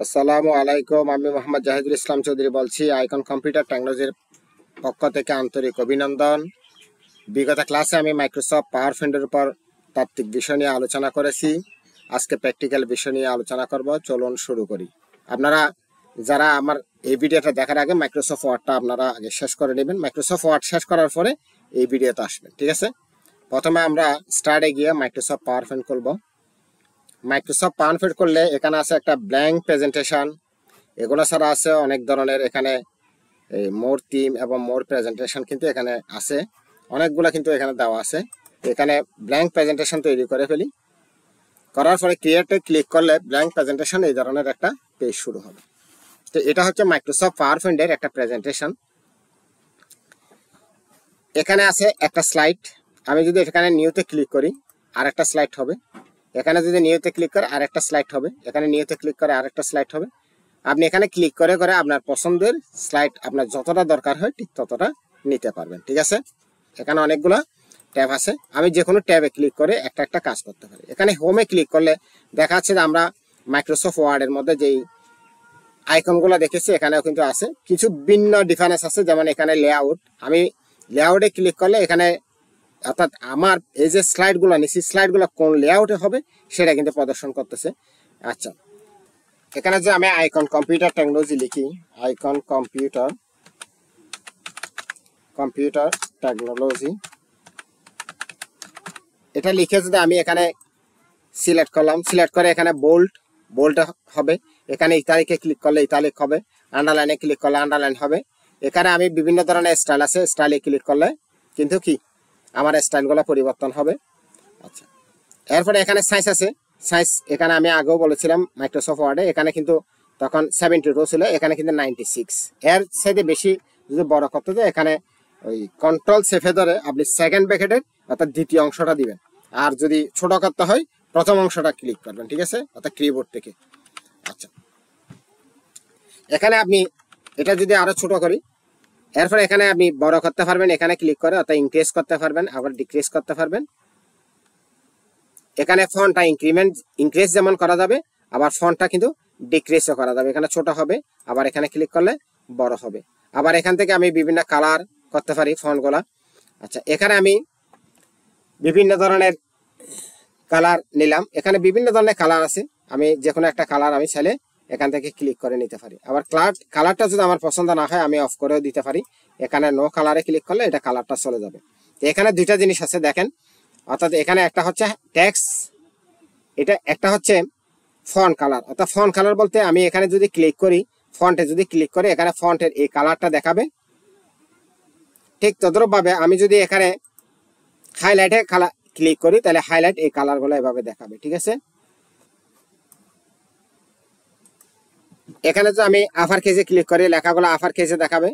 আসসালামু আলাইকুম। আমি মোহাম্মদ জাহিদুল ইসলাম চৌধুরী বলছি আইকন কম্পিউটার টেকনোলজির পক্ষ থেকে আন্তরিক অভিনন্দন। বিগত ক্লাসে আমি মাইক্রোসফট পাওয়ার পয়েন্টের উপর তাত্ত্বিক বিষয় নিয়ে আলোচনা করেছি। আজকে প্র্যাকটিক্যাল বিষয় নিয়ে আলোচনা করব। চলুন শুরু করি। আপনারা যারা আমার এই ভিডিওটা দেখার আগে মাইক্রোসফট ওয়ার্ডটা আপনারা আগে শেষ করে নেবেন। মাইক্রোসফট ওয়ার্ড শেষ করার পরে এই ভিডিওতে আসবেন, ঠিক আছে? প্রথমে আমরা স্টার্টে গিয়ে মাইক্রোসফট পাওয়ার পয়েন্ট খুলব। মাইক্রোসফট পাওয়ার পয়েন্ট করলে এখানে আছে একটা ব্ল্যাঙ্ক প্রেজেন্টেশন। এগুলো ছাড়া আছে অনেক ধরনের, এখানে এই মোর থিম এবং মোর প্রেজেন্টেশন কিন্তু এখানে আছে, অনেকগুলো কিন্তু এখানে দেওয়া আছে। এখানে ব্ল্যাঙ্ক প্রেজেন্টেশন তৈরি করে ফেলি। করার পরে ক্রিয়েটে ক্লিক করলে ব্ল্যাঙ্ক প্রেজেন্টেশন এই ধরনের একটা পেজ শুরু হবে। তো এটা হচ্ছে মাইক্রোসফট পাওয়ার পয়েন্টের একটা প্রেজেন্টেশন। এখানে আছে একটা স্লাইড। আমি যদি এখানে নিউতে ক্লিক করি আরেকটা স্লাইড হবে। এখানে যদি নিউতে ক্লিক করে আরেকটা স্লাইড হবে। এখানে নিউতে ক্লিক করে আরেকটা স্লাইড হবে। আপনি এখানে ক্লিক করে করে আপনার পছন্দের স্লাইড আপনার যতটা দরকার হয় ঠিক ততটা নিতে পারবেন, ঠিক আছে? এখানে অনেকগুলো ট্যাব আছে। আমি যে কোনো ট্যাবে ক্লিক করে একটা একটা কাজ করতে পারি। এখানে হোমে ক্লিক করলে দেখা যাচ্ছে যে আমরা মাইক্রোসফট ওয়ার্ডের মধ্যে যেই আইকনগুলো দেখেছি এখানেও কিন্তু আছে। কিছু ভিন্ন ডিফারেন্স আছে, যেমন এখানে লেআউট। আমি লেআউটে ক্লিক করলে এখানে অর্থাৎ আমার এই যে স্লাইডগুলো নিচ্ছি স্লাইডগুলো কোন লেআউটে হবে সেটা কিন্তু প্রদর্শন করতেছে। আচ্ছা, এখানে যে আমি আইকন কম্পিউটার টেকনোলজি লিখি, আইকন কম্পিউটার টেকনোলজি, এটা লিখে যদি আমি এখানে সিলেক্ট করলাম, সিলেক্ট করে এখানে বোল্ড হবে। এখানে ইতালিকে ক্লিক করলে ইতালিক হবে, আন্ডারলাইনে ক্লিক করলে আন্ডারলাইন হবে। এখানে আমি বিভিন্ন ধরনের স্টাইল আছে, স্টাইলে ক্লিক করলে কিন্তু কি আমার স্টাইলগুলো পরিবর্তন হবে। আচ্ছা, এরপরে এখানে সাইজ আছে। সাইজ এখানে আমি আগেও বলেছিলাম মাইক্রোসফট ওয়ার্ডে এখানে কিন্তু তখন 72 ছিল, এখানে কিন্তু 96। এর সাইডে বেশি যদি বড় করতে যায় এখানে ওই কন্ট্রোল সেফে ধরে আপনি সেকেন্ড ব্র্যাকেটের অর্থাৎ দ্বিতীয় অংশটা দিবেন। আর যদি ছোট করতে হয় প্রথম অংশটা ক্লিক করবেন, ঠিক আছে? অর্থাৎ কিবোর্ড থেকে। আচ্ছা, এখানে আপনি এটা যদি আরো ছোট করি এরপরে এখানে আপনি বড় করতে পারবেন। এখানে ক্লিক করে অর্থাৎ ইনক্রিজ করতে পারবেন, আবার ডিক্রিজ করতে পারবেন। এখানে ফন্টটা ইনক্রিজ যেমন করা যাবে আবার ফন্টটা কিন্তু ডিক্রিজও করা যাবে। এখানে ছোট হবে, আবার এখানে ক্লিক করলে বড় হবে। আবার এখান থেকে আমি বিভিন্ন কালার করতে পারি ফন্টগুলা। আচ্ছা, এখানে আমি বিভিন্ন ধরনের কালার নিলাম। এখানে বিভিন্ন ধরনের কালার আছে, আমি যে কোনো একটা কালার আমি চাইলে এখান থেকে ক্লিক করে নিতে পারি। আবার কালারটা যদি আমার পছন্দ না হয় আমি অফ করেও দিতে পারি। এখানে নো কালারে ক্লিক করলে এটা কালারটা চলে যাবে। তো এখানে দুইটা জিনিস আছে দেখেন, অর্থাৎ এখানে একটা হচ্ছে টেক্সট, এটা একটা হচ্ছে ফন্ট কালার। অর্থাৎ ফন্ট কালার বলতে আমি এখানে যদি ক্লিক করি ফন্টে যদি ক্লিক করে এখানে ফন্টের এই কালারটা দেখাবে। ঠিক তদ্রুপভাবে আমি যদি এখানে হাইলাইটে ক্লিক করি তাহলে হাইলাইট এই কালারগুলো এভাবে দেখাবে, ঠিক আছে? এখানে যদি আমি আপার কেসে ক্লিক করি লেখাগুলো আপার কেসে দেখাবে।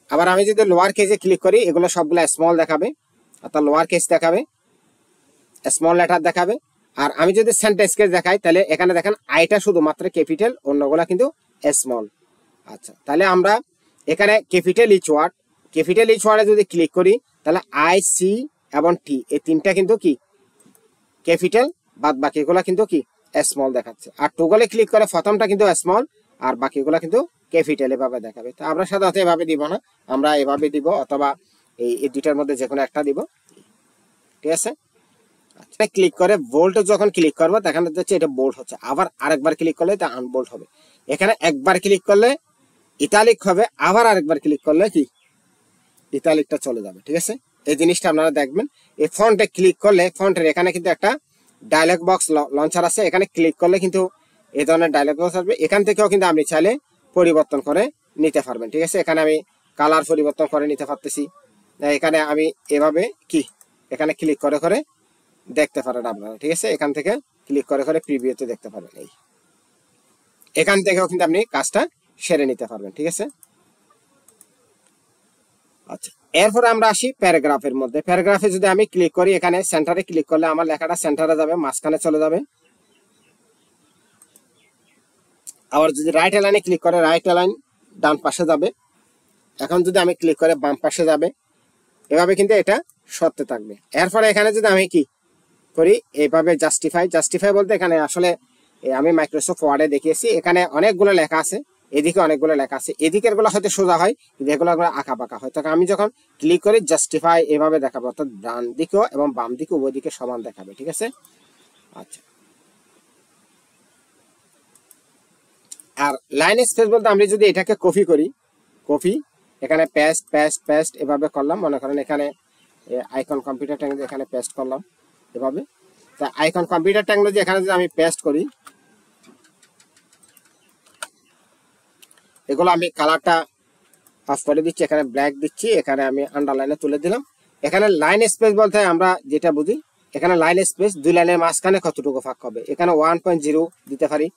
আবার আমি যদি লোয়ার কেসে ক্লিক করি এগুলো সবগুলো স্মল দেখাবে, অর্থাৎ লোয়ার কেস দেখাবে, স্মল লেটার দেখাবে। আর আমি যদি সেন্টেন্স কেস দেখাই তাহলে এখানে দেখেন আইটা শুধুমাত্র ক্যাপিটাল, অন্যগুলো কিন্তু স্মল। আচ্ছা, তাহলে আমরা এখানে ক্যাপিটাল ইচ ওয়ার্ডে যদি ক্লিক করি তাহলে আই, সি এবং টি এই তিনটা কিন্তু কি ক্যাপিটাল, বাদ বাকিগুলো কিন্তু কি স্মল দেখাচ্ছে। আর টুগলে ক্লিক করে প্রথমটা কিন্তু স্মল আর বাকিগুলো কিন্তু ক্যাপিটাল এভাবে দেখাবে। তো আমরা সাধারণত এভাবে দিব না, আমরা এভাবে দিব অথবা এই দুইটার মধ্যে যে কোনো একটা দিব, ঠিক আছে? আচ্ছা, ক্লিক করে বোল্ড যখন ক্লিক করবো দেখা যাচ্ছে এটা বোল্ড হচ্ছে। আবার আরেকবার ক্লিক করলে এটা আনবোল্ড হবে। এখানে একবার ক্লিক করলে ইতালিক হবে, আবার আরেকবার ক্লিক করলে কি ইতালিকটা চলে যাবে, ঠিক আছে? এই জিনিসটা আপনারা দেখবেন। এই ফন্টে ক্লিক করলে ফন্টের এখানে কিন্তু একটা ডায়লগ বক্স লঞ্চার আছে, এখানে ক্লিক করলে কিন্তু এই ধরনের ডায়লগ বক্স আসবে। এখান থেকেও কিন্তু আপনি চাইলে পরিবর্তন করে নিতে পারবেন, ঠিক আছে? এখানে আমি কালার পরিবর্তন করে নিতে পারতেছি। এখানে আমি এভাবে কি এখানে ক্লিক করে করে দেখতে পারেন আপনারা, ঠিক আছে? এখান থেকে ক্লিক করে করে প্রিভিউতে দেখতে পারবেন। এই এখান থেকেও কিন্তু আপনি কাজটা সেরে নিতে পারবেন, ঠিক আছে? আচ্ছা, এরপরে আমরা আসি প্যারাগ্রাফের মধ্যে। প্যারাগ্রাফে যদি আমি ক্লিক করি এখানে সেন্টারে ক্লিক করলে আমার লেখাটা সেন্টারে যাবে, মাঝখানে চলে যাবে। আবার যদি রাইট অ্যালাইনে ক্লিক করে রাইট অ্যালাইন ডান পাশে যাবে। এখন যদি আমি ক্লিক করে বাম পাশে যাবে, এভাবে কিন্তু এটা সত্যি থাকবে। এরপরে এখানে যদি আমি কি করি এইভাবে জাস্টিফাই বলতে এখানে আসলে আমি মাইক্রোসফট ওয়ার্ডে দেখিয়েছি। এখানে অনেকগুলো লেখা আছে, এদিকে অনেকগুলো লেখা আছে, এদিকের গুলো হয়তো সোজা হয় কিন্তু এগুলো আঁকা বাঁকা হয়। তখন আমি যখন ক্লিক করি জাস্টিফাই এভাবে দেখাবো, অর্থাৎ ডান দিকেও এবং বাম দিকে উভয় দিকে সমান দেখাবে। ঠিক আছে। আচ্ছা, আর লাইন স্পেস বলতে আমি যদি এটাকে কপি করি, কপি এখানে পেস্ট পেস্ট পেস্ট এভাবে করলাম, মনে করেন এখানে আইকন কম্পিউটার টেকনোলজি এখানে পেস্ট করলাম এভাবে। তা আইকন কম্পিউটার টেকনোলজি এখানে যদি আমি পেস্ট করি, এগুলো আমি কালারটা অফ করে দিচ্ছি, এখানে ব্ল্যাক দিচ্ছি, এখানে আমি আন্ডারলাইনে তুলে দিলাম। এখানে লাইন স্পেস বলতে আমরা যেটা বুঝি, এখানে লাইন স্পেস দুই লাইনের মাঝখানে কতটুকু ফাঁক হবে, এখানে 1.0 দিতে পারি,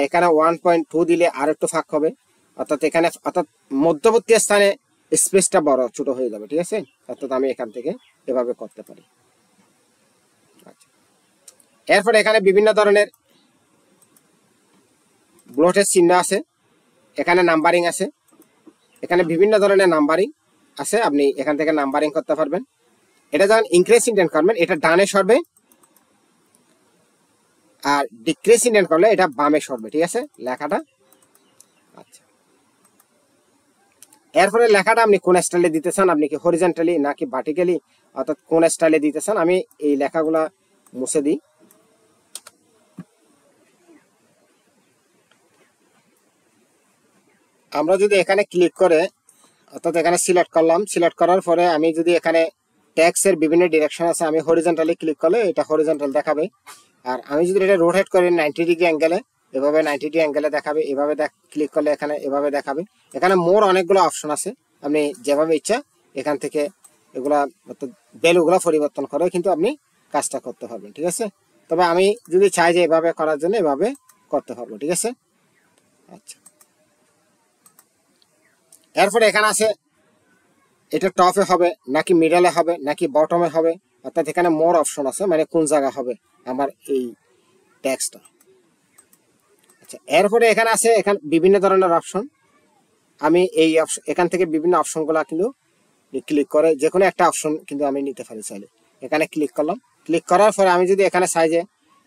এখানে 1.2 দিলে আর একটু ফাঁক হবে, অর্থাৎ এখানে অর্থাৎ মধ্যবর্তী স্থানে স্পেসটা বড় ছোট হয়ে যাবে। ঠিক আছে, অর্থাৎ আমি এখান থেকে এভাবে করতে পারি। আচ্ছা, এরপর এখানে বিভিন্ন ধরনের ব্লটের চিহ্ন আছে, এখানে নাম্বারিং আছে, এখানে বিভিন্ন ধরনের নাম্বারিং আছে, আপনি এখান থেকে নাম্বারিং করতে পারবেন। এটা যখন ইনক্রিজ ইন্ডেন্ট করবেন এটা ডানে সরবে, আর ডিক্রিজ ইন্ডেন্ট করলে এটা বামে সরবে। ঠিক আছে লেখাটা। আচ্ছা, এরপরে লেখাটা আপনি কোন স্টাইলে দিতে চান, আপনি কি হরিজন্টালি নাকি ভার্টিক্যালি, অর্থাৎ কোন স্টাইলে দিতে চান। আমি এই লেখাগুলা মুছে দিই। আমরা যদি এখানে ক্লিক করে, অর্থাৎ এখানে সিলেক্ট করলাম, সিলেক্ট করার পরে আমি যদি এখানে ট্যাক্সের বিভিন্ন ডিরেকশন আছে, আমি হরিজন্টালি ক্লিক করলে এটা হরিজন্টাল দেখাবে। আর আমি যদি এটা রোটেট করি 90 ডিগ্রি অ্যাঙ্গেলে, এভাবে 90 ডিগ্রি অ্যাঙ্গেলে দেখাবে। এভাবে ক্লিক করলে এখানে এভাবে দেখাবে। এখানে মোর অনেকগুলো অপশন আছে, আপনি যেভাবে ইচ্ছা এখান থেকে এগুলা অর্থাৎ ভ্যালুগুলো পরিবর্তন করে কিন্তু আপনি কাজটা করতে পারবেন। ঠিক আছে, তবে আমি যদি চাই যে এভাবে করার জন্য এভাবে করতে পারবো। ঠিক আছে। আচ্ছা, এরপরে এখানে আছে এটা টপে হবে নাকি মিডলে হবে নাকি বটমে হবে, অর্থাৎ এখানে মোর অপশন আছে, মানে কোন জায়গা হবে আমার এই টেক্সটটা। আচ্ছা, এরপরে এখানে আছে এখানে বিভিন্ন ধরনের অপশন, আমি এই অপশন এখান থেকে বিভিন্ন অপশনগুলো কিন্তু ক্লিক করে যে কোনো একটা অপশন কিন্তু আমি নিতে পারি চাইলে। এখানে ক্লিক করলাম, ক্লিক করার পরে আমি যদি এখানে সাইজে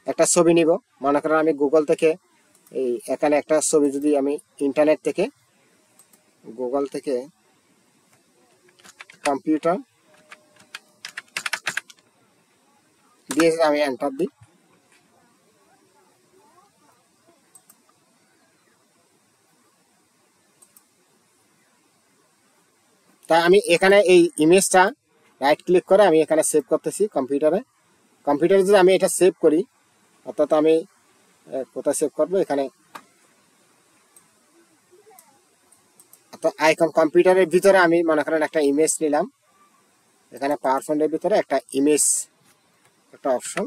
একটা ছবি নিব, মনে করেন আমি গুগল থেকে এই এখানে একটা ছবি যদি আমি ইন্টারনেট থেকে গুগল থেকে কম্পিউটার দিয়ে আমি এন্টার দিই, তাই আমি এখানে এই ইমেজটা রাইট ক্লিক করে আমি এখানে সেভ করতেছি কম্পিউটারে। কম্পিউটারে যদি আমি এটা সেভ করি, অর্থাৎ আমি কোথায় সেভ করবো, এখানে আইকন কম্পিউটারের ভিতরে আমি মনে করেন একটা ইমেজ নিলাম, এখানে পাওয়ার পয়েন্টের ভিতরে একটা ইমেজ একটা অপশন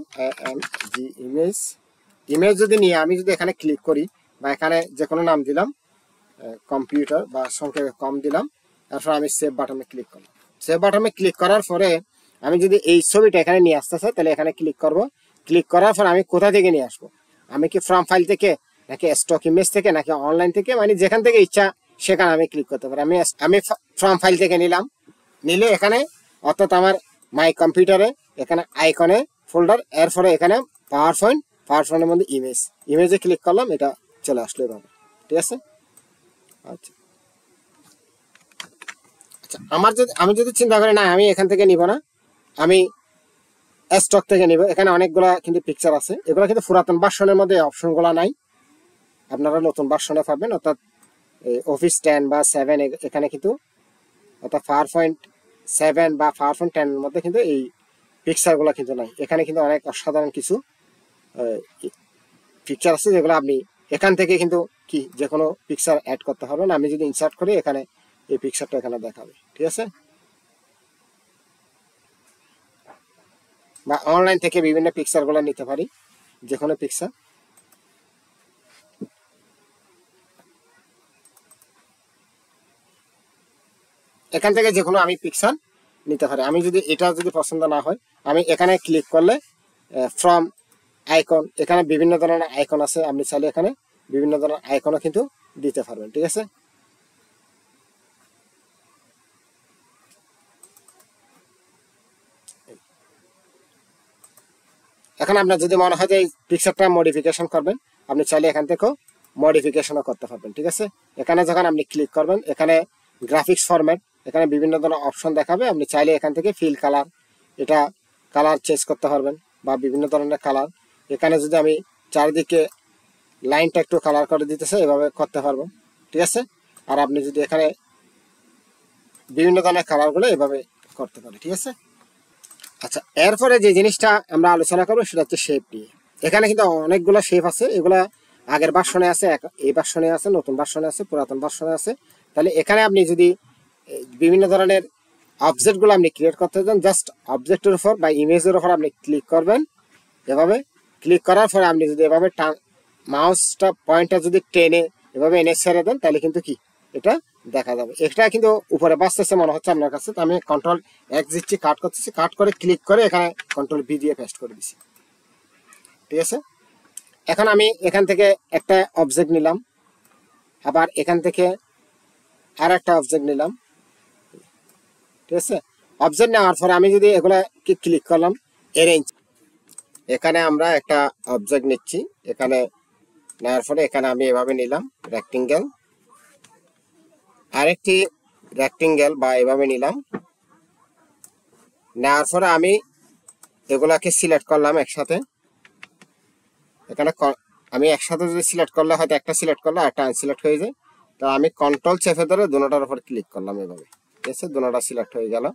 ইমেজ, ইমেজ যদি নিয়ে আমি যদি এখানে ক্লিক করি বা এখানে যে কোনো নাম দিলাম কম্পিউটার বা সংক্ষেপে কম দিলাম, তারপর আমি সেভ বাটনে ক্লিক করলাম। সেভ বাটনে ক্লিক করার পরে আমি যদি এই ছবিটা এখানে নিয়ে আসতে চাই তাহলে এখানে ক্লিক করব। ক্লিক করার পর আমি কোথা থেকে নিয়ে আসবো, আমি কি ফ্রম ফাইল থেকে নাকি স্টক ইমেজ থেকে নাকি অনলাইন থেকে, মানে যেখান থেকে ইচ্ছা সেখানে আমি ক্লিক করতে পারি। আমি ফ্রম ফাইল থেকে নিলাম, নিলে এখানে অর্থাৎ আমার মাই কম্পিউটারে এখানে আইকনে ফোল্ডার, এরপরে এখানে পাওয়ার পয়েন্টের মধ্যে ইমেজে ক্লিক করলাম, এটা চলে আসলো এভাবে। ঠিক আছে। আচ্ছা আচ্ছা, আমি যদি চিন্তা করি না আমি এখান থেকে নিব না, আমি স্টক থেকে নিব, এখানে অনেকগুলা কিন্তু পিকচার আছে, এগুলো কিন্তু পুরাতন ভার্সনের মধ্যে অপশনগুলো নাই, আপনারা নতুন ভার্সনে পাবেন, অর্থাৎ অফিস 10 বা 7 এখানে কিন্তু, অর্থাৎ PowerPoint 7 বা PowerPoint 10 এর মধ্যে কিন্তু এই পিকচারগুলো কিন্তু নাই। এখানে কিন্তু অনেক অসাধারণ কিছু পিকচার আছে যেগুলো আপনি এখান থেকে কিন্তু কি যে কোনো পিকচার অ্যাড করতে পারবেন। আমি যদি ইনসার্ট করি এখানে এই পিকচারটা এখানে দেখাবে। ঠিক আছে, বা অনলাইন থেকে বিভিন্ন পিকচারগুলো নিতে পারি, যে কোনো পিকচার। এখান থেকে যে কোনো আমি পিকচার নিতে পারি। আমি যদি এটা যদি পছন্দ না হয় আমি এখানে ক্লিক করলে ফ্রম আইকন, এখানে বিভিন্ন ধরনের আইকন আছে, আপনি চাইলে এখানে বিভিন্ন ধরনের আইকনও কিন্তু দিতে পারবেন। ঠিক আছে, এখন আপনার যদি মনে হয় যে এই পিকচারটা মডিফিকেশন করবেন, আপনি চাইলে এখান থেকেও মডিফিকেশনও করতে পারবেন। ঠিক আছে, এখানে যখন আপনি ক্লিক করবেন, এখানে গ্রাফিক্স ফরম্যাট, এখানে বিভিন্ন ধরনের অপশন দেখাবে। আপনি চাইলে এখান থেকে ফিল কালার, এটা কালার চেঞ্জ করতে পারবেন বা বিভিন্ন ধরনের কালার। এখানে যদি আমি চারিদিকে লাইনটা একটু কালার করে দিতে চাই, এভাবে করতে পারবো। ঠিক আছে, আর আপনি যদি এখানে বিভিন্ন ধরনের কালারগুলো এভাবে করতে পারেন। ঠিক আছে, আচ্ছা, এরপরে যে জিনিসটা আমরা আলোচনা করবো সেটা হচ্ছে শেপ নিয়ে। এখানে কিন্তু অনেকগুলো শেপ আছে, এগুলা আগের ভার্সনে আছে, এই ভার্সনে আছে, নতুন ভার্সনে আছে, পুরাতন ভার্সনে আছে। তাহলে এখানে আপনি যদি বিভিন্ন ধরনের অবজেক্টগুলো আপনি ক্রিয়েট করতে চান, জাস্ট অবজেক্টের উপর বা ইমেজের উপর আপনি ক্লিক করবেন। এভাবে ক্লিক করার পরে আপনি যদি এভাবে মাউসটা পয়েন্টটা যদি টেনে এভাবে এনে ছেড়ে দেন, তাহলে কিন্তু কি এটা দেখা যাবে। এটা কিন্তু উপরে বাঁচতেছে মনে হচ্ছে আপনার কাছে। তো আমি কন্ট্রোল এক্স দিচ্ছি, কাট করতেছি, কাট করে ক্লিক করে এখানে কন্ট্রোল ভি দিয়ে পেস্ট করে দিচ্ছি। ঠিক আছে, এখন আমি এখান থেকে একটা অবজেক্ট নিলাম, আবার এখান থেকে আর একটা অবজেক্ট নিলাম। ঠিক আছে, অবজেক্ট নেওয়ার পরে আমি যদি এগুলা ক্লিক করলাম এরেঞ্জ, এখানে আমরা একটা অবজেক্ট নিচ্ছি। এখানে নেওয়ার পরে এখানে আমি এভাবে নিলাম রেক্টেঙ্গেল, আরেকটি রেক্টেঙ্গেল বা এভাবে নিলাম। নেওয়ার পরে আমি এগুলাকে সিলেক্ট করলাম একসাথে। এখানে আমি একসাথে যদি সিলেক্ট করলে হয়তো একটা সিলেক্ট করলে একটা আনসিলেক্ট হয়ে যায়। তো আমি কন্ট্রোল চেপে ধরে দুটোটার উপর ক্লিক করলাম এভাবে। ঠিক আছে, দুটোটা সিলেক্ট হয়ে গেল।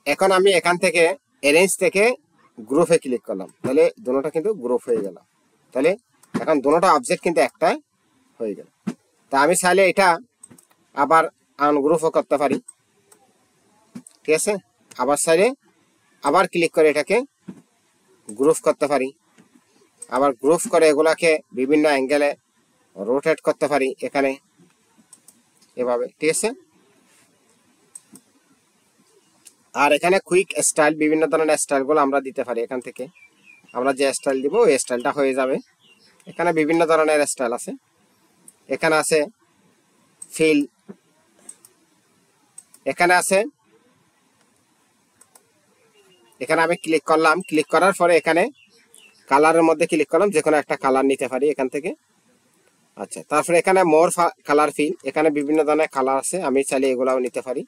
এখন আমি এখান থেকে অ্যারেঞ্জ থেকে গ্রুপে ক্লিক করলাম, তাহলে দুটোটা কিন্তু গ্রুপ হয়ে গেল। তাহলে এখন দুটোটা অবজেক্ট কিন্তু একটা হয়ে গেল। তা আমি চাইলে এটা আবার আনগ্রুপও করতে পারি। ঠিক আছে, আবার চাইলে আবার ক্লিক করে এটাকে গ্রুপ করতে পারি, আবার গ্রুপ করে এগুলাকে বিভিন্ন অ্যাঙ্গেলে রোটেট করতে পারি এখানে এভাবে। ঠিক আছে, আর এখানে কুইক স্টাইল, বিভিন্ন ধরনের স্টাইলগুলো আমরা দিতে পারি। এখান থেকে আমরা যে স্টাইল দিব ওই স্টাইলটা হয়ে যাবে। এখানে বিভিন্ন ধরনের স্টাইল আছে। এখানে আছে ফিল, এখানে আছে, এখানে আমি ক্লিক করলাম, ক্লিক করার পরে এখানে কালারের মধ্যে ক্লিক করলাম, যে কোনো একটা কালার নিতে পারি এখান থেকে। আচ্ছা, তারপরে এখানে মোর কালার ফিল, এখানে বিভিন্ন ধরনের কালার আছে, আমি চাইলে এগুলাও নিতে পারি।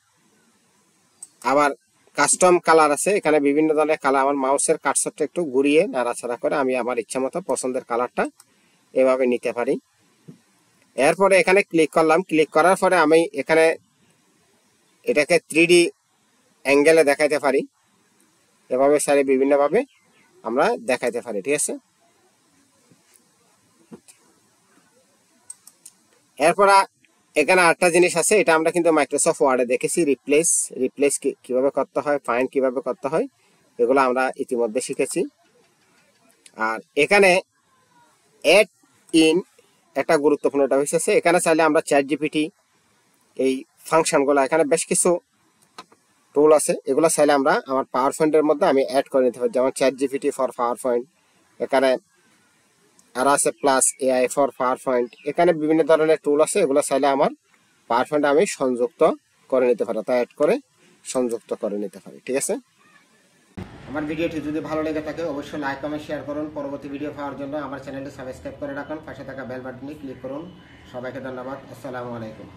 আবার কাস্টম কালার আছে, এখানে বিভিন্ন ধরনের কালার। আমার মাউসের কার্সরটা একটু ঘুরিয়ে নাড়াচাড়া করে আমি আমার ইচ্ছা মতো পছন্দের কালারটা এভাবে নিতে পারি। এরপরে এখানে ক্লিক করলাম, ক্লিক করার পরে আমি এখানে এটাকে 3D অ্যাঙ্গেলে দেখাইতে পারি। এভাবে সারি বিভিন্নভাবে আমরা দেখাইতে পারি। ঠিক আছে, এরপর এখানে আরেকটা জিনিস আছে, এটা আমরা কিন্তু মাইক্রোসফট ওয়ার্ডে দেখেছি, রিপ্লেস কিভাবে করতে হয়, ফাইন্ড কিভাবে করতে হয়, এগুলো আমরা ইতিমধ্যে শিখেছি। আর এখানে অ্যাড ইন একটা গুরুত্বপূর্ণ টপিক আছে। এখানে চাইলে আমরা চ্যাট জিপিটি এই ফাংশনগুলো, এখানে বেশ কিছু টুল আছে, এগুলো চাইলে আমরা আমার পাওয়ার পয়েন্টের মধ্যে আমি অ্যাড করে নিতে পারি। যেমন chat GPT for power point, এখানে আর আছে plus AI for power point. এখানে বিভিন্ন ধরনের টুল আছে, এগুলো চাইলে আমার পাওয়ার পয়েন্টে আমি সংযুক্ত করে নিতে পারি, তা অ্যাড করে সংযুক্ত করে নিতে পারি। ঠিক আছে, আমার ভিডিওটি যদি ভালো লেগে থাকে অবশ্যই লাইক কমেন্ট শেয়ার করুন। পরবর্তী ভিডিও পাওয়ার জন্য আমার চ্যানেলটি সাবস্ক্রাইব করে রাখুন, পাশে থাকা বেল বাটনে ক্লিক করুন। সবাইকে ধন্যবাদ, আসসালামু আলাইকুম।